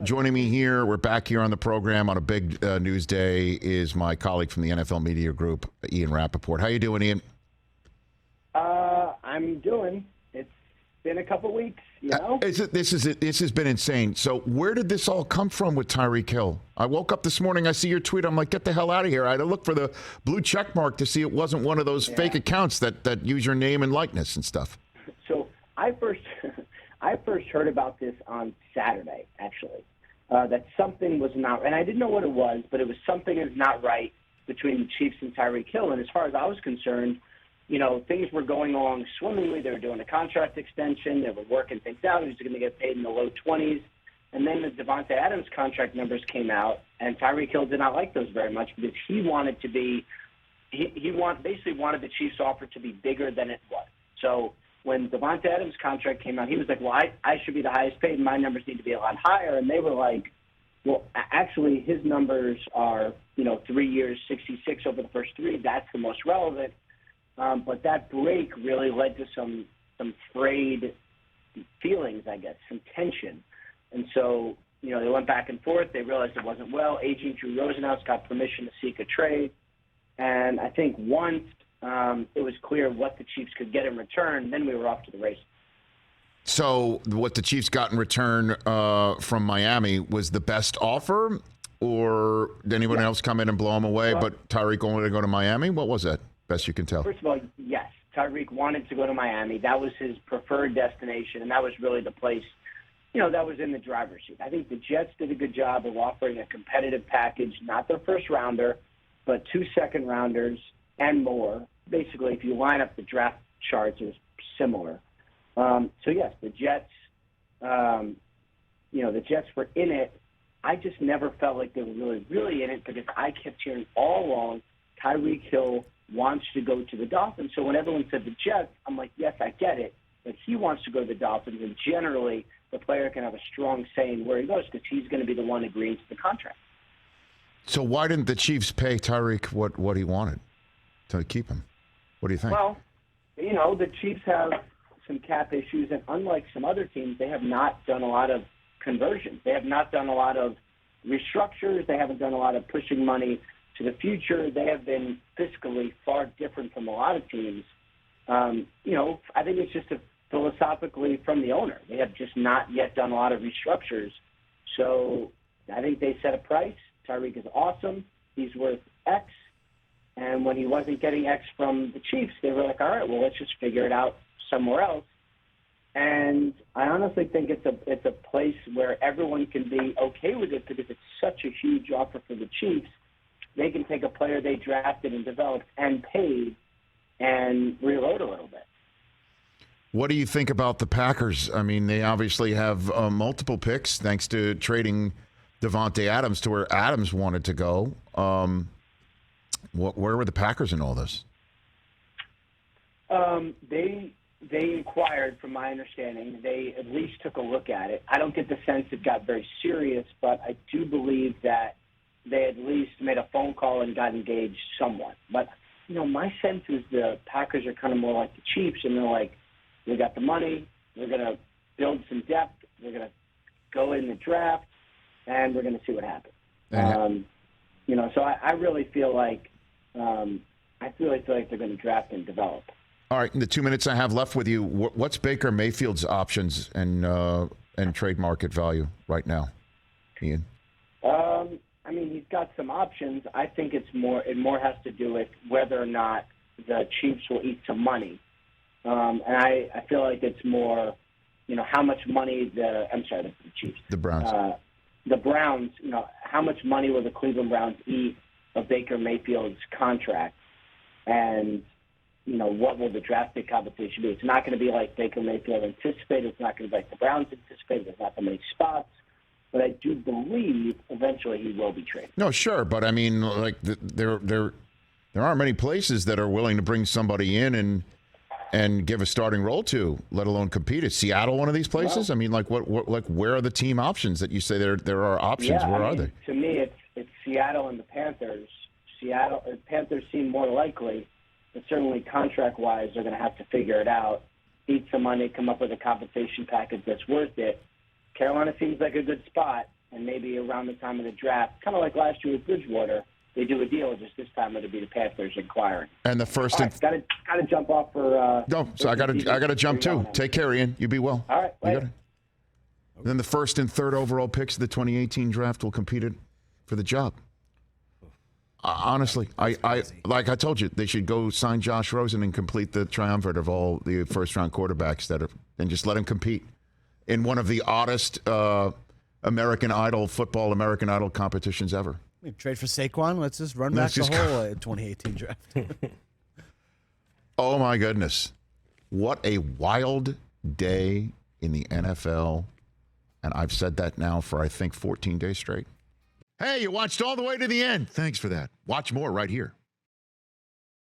Joining me here, we're back here on the program on a big news day, is my colleague from the NFL Media Group, Ian Rapoport. How you doing, Ian? I'm doing. It's been a couple weeks, you know? This has been insane. So where did this all come from with Tyreek Hill? I woke up this morning, I see your tweet, I'm like, get the hell out of here. I had to look for the blue check mark to see it wasn't one of those fake accounts that use your name and likeness and stuff. So I first heard about this on Saturday, actually, that something was not, and I didn't know what it was, but it was something is not right between the Chiefs and Tyreek Hill. And as far as I was concerned, you know, things were going along swimmingly. They were doing a contract extension. They were working things out. He was going to get paid in the low 20s. And then the Davante Adams contract numbers came out, and Tyreek Hill did not like those very much because he wanted to be basically wanted the Chiefs' offer to be bigger than it was. So when Davante Adams' contract came out, he was like, well, I should be the highest paid, and my numbers need to be a lot higher. And they were like, well, actually, his numbers are, 3 years, 66 over the first three. That's the most relevant. But that break really led to some frayed feelings, I guess, some tension. And so, they went back and forth. They realized it wasn't well. Agent Drew Rosenhaus got permission to seek a trade. And I think once it was clear what the Chiefs could get in return, then we were off to the races. So what the Chiefs got in return from Miami was the best offer, or did anyone else come in and blow him away, but Tyreek wanted to go to Miami? What was that, best you can tell? First of all, yes. Tyreek wanted to go to Miami. That was his preferred destination, and that was really the place, that was in the driver's seat. I think the Jets did a good job of offering a competitive package, not their first rounder, but 2 second-rounders and more. Basically, if you line up the draft charts, it was similar. So, yes, the Jets, the Jets were in it. I just never felt like they were really in it because I kept hearing all along Tyreek Hill wants to go to the Dolphins. So when everyone said the Jets, I'm like, yes, I get it. But he wants to go to the Dolphins, and generally the player can have a strong say in where he goes because he's going to be the one agreeing to the contract. So why didn't the Chiefs pay Tyreek what he wanted to keep him? What do you think? Well, the Chiefs have some cap issues, and unlike some other teams, they have not done a lot of conversions. They have not done a lot of restructures. They haven't done a lot of pushing money to the future. They have been fiscally far different from a lot of teams. I think it's just philosophically from the owner. They have just not yet done a lot of restructures. So I think they set a price. Tyreek is awesome. He's worth X. And when he wasn't getting X from the Chiefs, they were like, all right, well, let's just figure it out somewhere else. And I honestly think it's a place where everyone can be okay with it because it's such a huge offer for the Chiefs. They can take a player they drafted and developed and paid and reload a little bit. What do you think about the Packers? I mean, they obviously have multiple picks thanks to trading Davante Adams to where Adams wanted to go. Where were the Packers in all this? They inquired, from my understanding. They at least took a look at it. I don't get the sense it got very serious, but I do believe that they at least made a phone call and got engaged somewhat. But, my sense is the Packers are kind of more like the Chiefs, and they're like, we got the money, we're going to build some depth, we're going to go in the draft, and we're going to see what happens. So I really feel like they're going to draft and develop. All right, in the 2 minutes I have left with you, what's Baker Mayfield's options and trade market value right now, Ian? He's got some options. I think it more has to do with whether or not the Chiefs will eat some money. And I feel like it's more, how much money the Chiefs. The Browns. The Browns, how much money will the Cleveland Browns eat of Baker Mayfield's contract? And, what will the draft pick compensation be? It's not going to be like Baker Mayfield anticipated. It's not going to be like the Browns anticipated. There's not that many spots. But I do believe eventually he will be traded. No, sure. But, I mean, like, there aren't many places that are willing to bring somebody in and give a starting role to, let alone compete. Is Seattle one of these places? Well, I mean, where are the team options that you say there are options? Where are they? To me, it's Seattle and the Panthers. Panthers seem more likely, but certainly contract-wise, they're going to have to figure it out, eat some money, come up with a compensation package that's worth it. Carolina seems like a good spot. and maybe around the time of the draft, kind of like last year with Bridgewater, they do a deal. Just this time it'll be the Panthers inquiring. And the first All right, got to jump off for. No, so I got to jump too. Take care, Ian. You be well. All right. Later. Then the first and third overall picks of the 2018 draft will compete for the job. Honestly, I like I told you, they should go sign Josh Rosen and complete the triumvirate of all the first-round quarterbacks and just let him compete in one of the oddest American Idol competitions ever. Maybe trade for Saquon. Let's just run back the whole 2018 draft. Oh, my goodness. What a wild day in the NFL. And I've said that now for, I think, 14 days straight. Hey, you watched all the way to the end. Thanks for that. Watch more right here.